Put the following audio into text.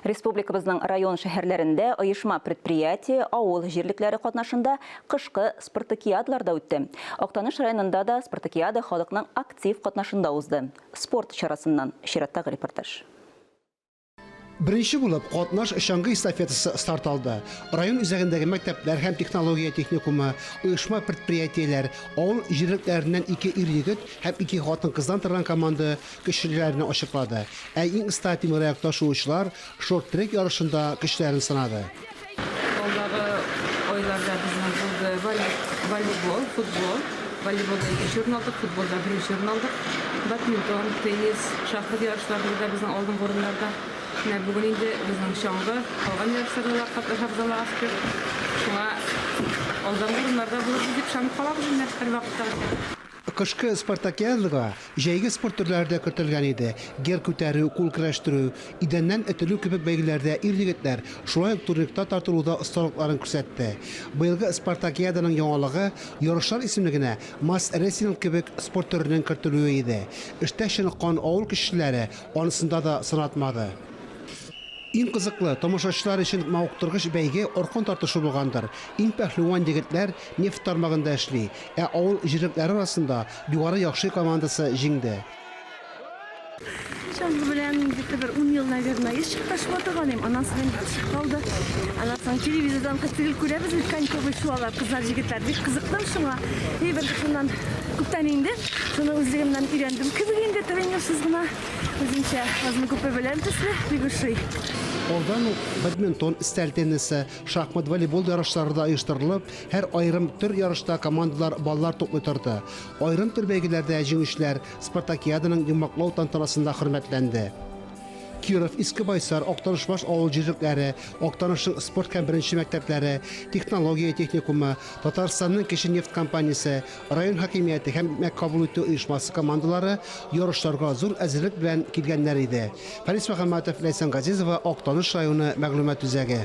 Республикабызның район шәһәрләрендә оешма предприятие, ауыл җирлекләре катнашында кышкы спартакиадаларда үтте. Актаныш районында да спартакиада халыкның актив катнашында узды. Спорт чарасыннан чираттагы репортаж. Birinchi bo'lib qatnash shang'i estafetasi start oldi. Rayon üzerindagi maktablar ham texnologiya texnikumi, uyushma предприятиеләр, авыл җирлекләреннән 2 ир-егет һәм 2 хатын-кыздан торган команда кешеләрне ачыклады. Иң статимы ташучылар шорт-трек ярышында кешеләрен сынады. Oylarda bizning voleybol, futbol, voleybolda 2 o'rin oldik, futbolda 1 o'rin oldik. Badminton, tennis, shaxmat yarışlarida bizning oldingi o'rinlarda. Bugun endi bizning shong'i qolgan yarışlarda qatnashamiz asir. Shunga oldingi o'rinlarda bo'lib deb sham qolamiz har vaqtda. Qishki Spartakiadaga җәйге спорт төрләрендә кертелгән иде. Гер күтәрү, кул көрәштерү, идәннән этелү кебек бәйгеләрдә ир-егетләр шулай ук турникта тартылуда осталыкларын күрсәтте. Быелгы Спартакиаданың яңалыгы ярышлар исемлегенә масс рестлинг кебек спорт төренең кертелүе иде. Эштә чыныган авыл кешеләре анысында да сынатмады. Иң кызыклы тамашачылар өчен мавыктыргыч бәйге аркан тартышы булгандыр. Иң пәһлеван егетләр нефт тармагында эшли, авыл җирлекләре арасында югары яхшы командасы җиңде. Şans bilen bir 10 yıl naverna iş taşımadıganım. Anasının kaldı. Anasının televizyondan kaçırıl görüyoruz. Kanka şu alar kızlar yigitler bir kızıklım şuna. Bir şundan kuptan indi. Şunu özlerimden öğrendim. Kıvırında treniyorsunuz buna. Özümce azını kupa bilen tesli bir güçlü. Oradan badminton, stəl tennisi, şahmat, voleybol yarışları da uyuşturulub, hər ayrım tür yarışda komandalar ballar toplatırdı. Ayrım tür bəygilərdə jеңüşlər Spartakiadanın yumaqlav tantanasında hörmətləndi. Kirov, İskibaysar, Aktanışbaş avul җирлекләре, Aktanışın sport һәm birinci мәктәпләре, texnologiya texnikumu, Татарстанның Кече нефт компаниясе, район хакимияте һәм мәкабул итү оешмасы командалары ярышларга зур әзерлек белән килгәннәр иде. Фарис Мөхәммәтов, Ләйсән Газизова, Актаныш районы мәгълүмат үзәге.